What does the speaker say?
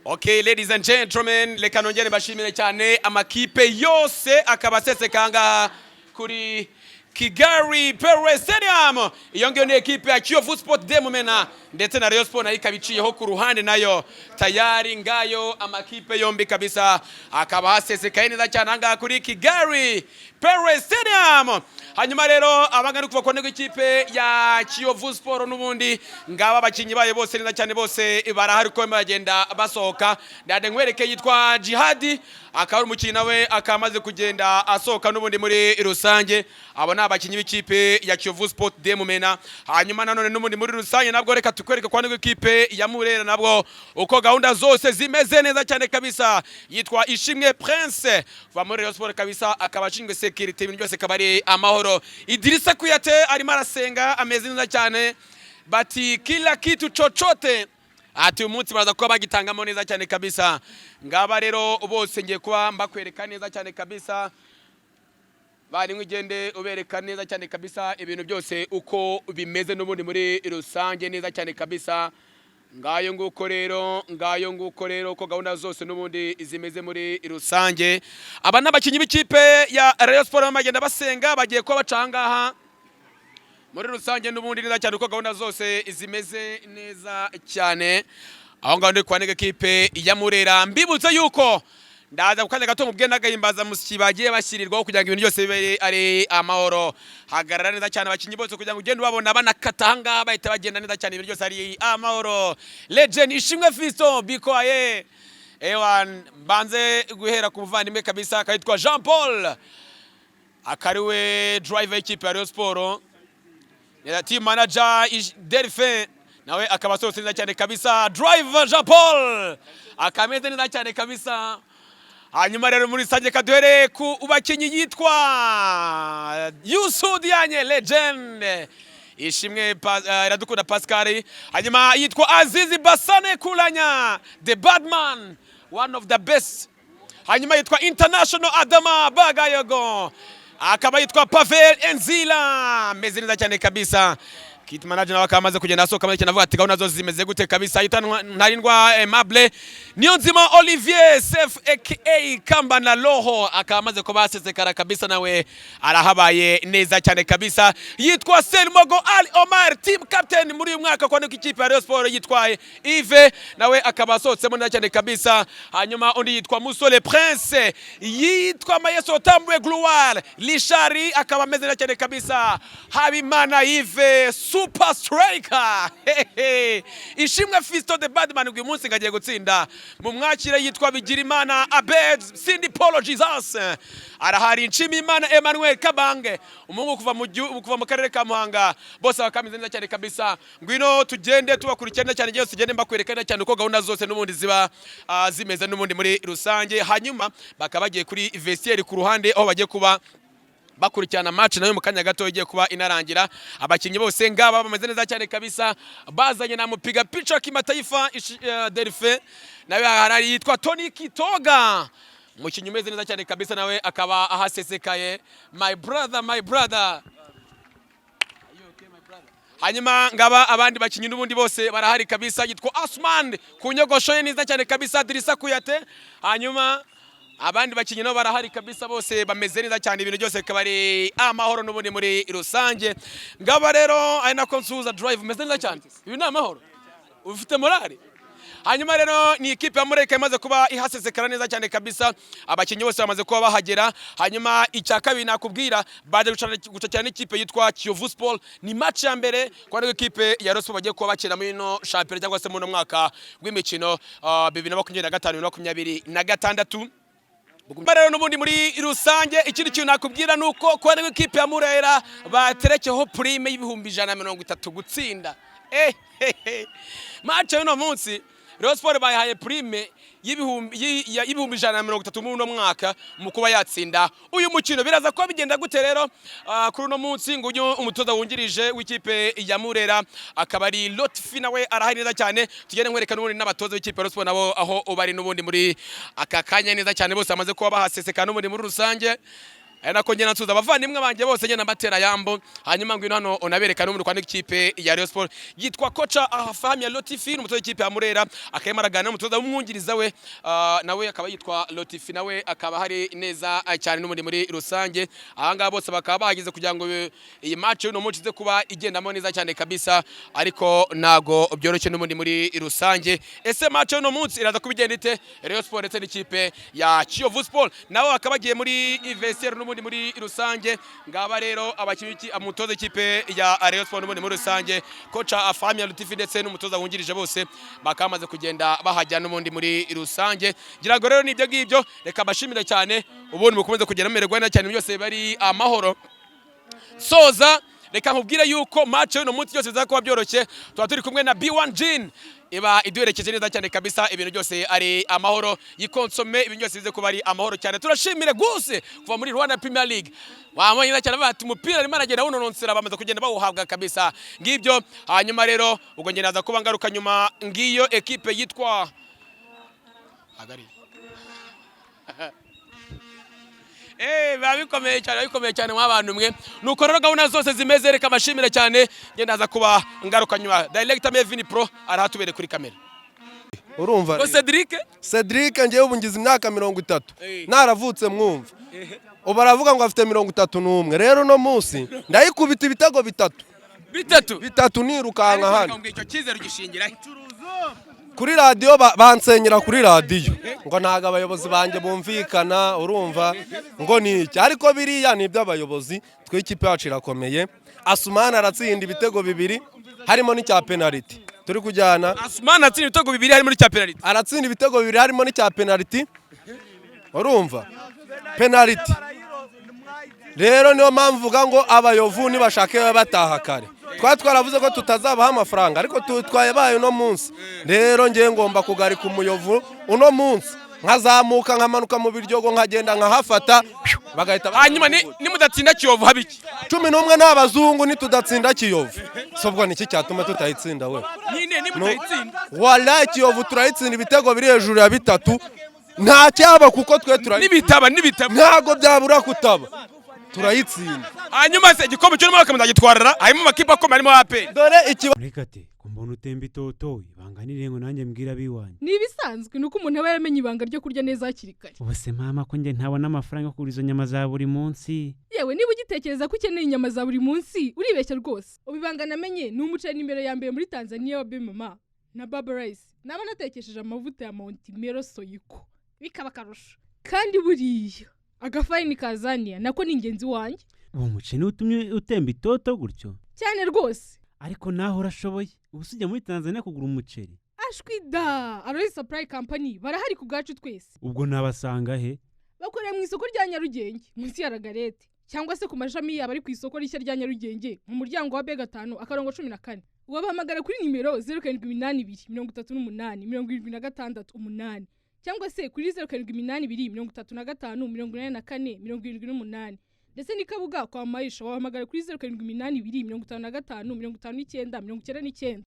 Okay, ladies and gentlemen, reka nongere bashimire cyane amakipe yose akaba asesekanga kuri Kigali Pele Stadium. Iyo ngiyo ni ekipe ya Kiyovu Sport de Mumena ndetse na Rayon Sport nayo ikabiciyeho ku ruhande nayo tayari ngayo amakipe yombi kabisa akaba hasesekaye neza cyane anga kuri Kigali Pele Stadium. Hanyuma rero abangana kuva kone ikipe ya Kiyovu Sport nubundi ngaba abakinyi baye bose neza cyane bose barahari ko bagenda basohoka ndade nkwereke yitwa Jihadi akaba umukinyi nawe akamaze kugenda asohoka nubundi muri rusange abona abakinyi b'ikipe ya Kiyovu Sport de Mumena. Hanyuma nanone nubundi muri rusange nabwo reka tukwereke kwane ikipe ya Murera nabwo uko gahunda zose zimeze neza cyane kabisa yitwa Ishimwe Prince va muri Rayon Sport kabisa akaba ashinzwe security ibintu byose kabari amahoro. Idrissa Kuyate arimo arasenga ameze neza cyane bati kila kitu chochote ati umunsi baraza kuba bagitangamo neza cyane kabisa ngaba rero bose ngiye kuba mbakwereka neza cyane kabisa bari ngigende ubereka neza cyane kabisa ibintu byose uko bimeze n'ubundi muri rusange neza cyane kabisa ngayo nguko rero ko gahunda zose n'ubundi zimeze muri rusange aba n'abakinyi b'ikipe ya Rayon Sport bagenda basenga bagiye kuba bacangaha muri rusange n'ubundi neza cyane uko gahunda zose zimeze neza cyane aho ngaho ndi kwanega ekipe ya Murera mbibutse yuko ndaza kukanya gato mubwe nagahimbaza musiki bagiye bashyirirwaho kugira ngo ibintu byose bibe ari amahoro hagarara neza cyane abakinyi bose kugira ngo ugende babona banakatanga bahita bagenda neza cyane ibintu byose ari amahoro. Legend Ishimwe Fiston bikoye ewan banze guhera ku muvandimwe kabisa akitwa Jean Paul akariwe driver equipe ya Rayon Sport ya team manager Delphin nawe akaba sose neza cyane kabisa driver Jean Paul akameze neza cyane kabisa. Hanyuma rero muri sanje kaduhere ku ubakinyi yitwa Youssou Diagne Legend Ishimwe Iradukunda Pascal hanyuma yitwa Azizi Basane Kulanya the Badman one of the best hanyuma yitwa International Adama Bagayogo akaba yitwa Pavel Enzila meze neza cyane kabisa. Kit manager nawe akamaze kugenda asohoka muri cyanavuga ati gahunda zose zimeze gute kabisa yitanwa ntarindwa Aimable Niyonzima Olivier Sef aka Kamba na Loho akamaze ko basesekara kabisa nawe arahabaye neza cyane kabisa. Yitwa Selmogo Ali Omar team captain muri uyu mwaka kwa ikipe ya Rayon Sport yitwaye Yves nawe akaba asohotsemo neza cyane kabisa. Hanyuma undi yitwa Musole Prince yitwa Mayeso Tambwe Gloire Lishari akaba ameze neza cyane kabisa. Habimana Yves Super Striker Ishimwe Fiston the Badman uyu munsi ngagiye gutsinda mu mwakire yitwa Bigirimana Abed Cindy Polo Jesus arahari Nshimiyimana Emmanuel Kabange umungu kuva mu karere ka Muhanga bose bakamize neza cyane kabisa. Ngwino tugende tubakurikirana cyane cyose tugende mbakwerekana cyane uko gahunda zose n'ubundi ziba zimeze n'ubundi muri rusange. Hanyuma bakabagiye kuri vestiaire ku ruhande aho bagiye kuba bakurikirana match nayo mu kanya gato igiye kuba inarangira abakinyi bose ngaba bameze neza cyane kabisa bazanye na mupiga picha kimataifa Delphin nawe harari yitwa Tony Kitoga mukinyi umeze neza cyane kabisa nawe akaba ahasesekaye my brother hanyuma ngaba abandi bakinyi n'ubundi bose barahari kabisa yitwa Asman kunyogoshoye neza cyane kabisa Idrissa Kuyate hanyuma abandi bakinyi no barahari kabisa bose bameze neza cyane ibintu byose kabari amahoro n'ubundi muri rusange ngaba rero ari nako nsuza drive meze neza cyane ibi ni amahoro ufite morale. Hanyuma rero ni ikipe ya Mureka imaze kuba ihasesekara neza cyane kabisa abakinyi bose bamaze kuba bahagera. Hanyuma icya kabiri nakubwira baje gucakira n'ikipe yitwa Kiyovu Sport ni match ya mbere kwa ikipe ya Rayon Sport bagiye kuba bakina muri no championnat cyangwa se mu mwaka w'imikino 2025-26 Barero n'ubundi muri rusange ikindi kintu nakubwira nuko kwa ikipe ya Murera baterekeho prime y'ibihumbi 130 gutsinda. Match y'uno munsi Rayon Sport bayihaye prime y'ibihumbi 130 muri uno mwaka mu kuba yatsinda uyu mukino. Biraza ko bigenda gute rero kuri uno munsi ngo umutoza wungirije w'ikipe ya Murera akaba ari Lotfi nawe arahari neza cyane tugende nkwereka n'ubundi n'abatoza w'ikipe ya Rayon Sport nabo aho bari n'ubundi muri aka kanya neza cyane bose bamaze kuba bahasesekana n'ubundi muri rusange nako ngena nsuza abavandimwe banjye bose ngena mbatera yambo hanyuma ngwino hano unabereka n'umuntu kwa ikipe ya Rayon Sport yitwa kocha Famia Lotifi umutoza w'ikipe ya Murera akayemaragana n'umutoza w'umwungiriza we nawe akaba yitwa Lotifi nawe akaba hari neza cyane n'umundi muri rusange ahanga bose bakaba bagize kugira ngo iyi match no munsi ze kuba igendamo neza cyane kabisa ariko nago byoroshye n'umundi muri rusange ese match no munsi iraza kubigenda ite Rayon Sport ndetse n'ikipe ya Kiyovu Sport nawe akaba agiye muri vestiaire n'umundi muri rusange ngaba rero abakinnyi amutoza ikipe ya Rayon Sport n'umundi muri rusange kocha Famia Lotifi ndetse n'umutoza wungirije bose bakamaze kugenda bahajya n'umundi muri rusange ngira ngo rero nibyo ngibyo reka bashimire cyane ubundi mukomeze kugenda mererwa neza cyane byose bari amahoro soza reka nkubwire yuko match no munsi yose bizakuba byoroshye tuba turi kumwe na B1 Gin iba iduherekeje neza cyane kabisa ibintu byose ari amahoro yikonsome ibintu byose bize kuba ari amahoro cyane turashimire gose kuva muri Rwanda Premier League wamwe neza cyane bati umupira arimo aragenda unononsera bamaze kugenda bawuhabwa kabisa ngibyo hanyuma rero ubwo ngenda za kuba ngaruka nyuma ngiyo equipe yitwa Agari babikomeye cyane mw'abantu mwe nuko rero gahunda zose zimeze reka bashimire cyane ngenda za kuba ngaruka nyuma director Mevin Pro arahatubere kuri kamera urumva Cedric ngiye ubungize imyaka 30 naravutse mwumva ubaravuga ngo afite 31 rero no munsi ndayikubita ibitego bitatu nirukanka hano icyo cyizero gishingira kuri radio bansenyera kuri radio ngo ntaga abayobozi banje bumvikana urumva ngo niki ariko biriya nibyo abayobozi tw'ikipe yacu irakomeye Asumana aratsinda ibitego 2 harimo n'icya penalty turi kujyana Asumana atsinda ibitego 2 harimo n'icya penalty aratsinda ibitego 2 harimo n'icya penalty urumva penalty rero niyo mpamvu vuga ngo abayovu nibashake bataha kare twaravuze ko tutazabaha amafaranga ariko twayabaye no munsi rero ngiye ngomba kugarika umuyovu uno munsi nkazamuka nkamanuka mu biryogo nkagenda nkahafata bagahita hanyuma ni mudatsinda Kiyovu habiki 11 n'abazungu nitudatsinda Kiyovu sobwa niki cyatuma tutayitsinda we nyine ni mutayitsinda wallahi Kiyovu turayitsinda ibitego biri hejuru ya 3 nta cyaba kuko twe nibitaba ntago byabura kutaba turayitsinda hanyuma se igikombe cyo mwaka muzagitwarara harimo amakipe akomeye harimo AP dore rekate kumbona utemba itoto ibanganire ngo nanjye mbwira biwanye nibisanzwe nuko umuntu aba yaramenye ibanga ryo kurya neza hakiri kare ubuse mama ko nge ntabona amafaranga yo kugura izo nyama za buri munsi yewe niba ugitekereza ko ukeneye inyama za buri munsi uribeshya rwose ubibanga namenye ni umuceri n'imbere ya mbere muri Tanzania wa Bemama na Baba Rice naba natekesheje amavuta ya Mount Mero Soyiko bikaba karusho kandi buriya agafayini kazania nako ni ingenzi wanjye uwo muceri utumye utemba itoto gutyo cyane rwose ariko naho urashoboye ubusujya muri Tanzania kugura umuceri ashwida Aloy Supply Company barahari ku gacu twese ubwo nabasanga he bakorera mu isoko rya Nyarugenge munsi ya Ragarete cyangwa se ku mashami yaba ari ku isoko rishya rya Nyarugenge mu muryango wa B5 akarongo 14 wabahamagara kuri nimero 0782 38 76 cyangwa se kuri 0782 35 84 78 ndetse nikabuga kwa Maisha wahamagara kuri 0782 55 59 99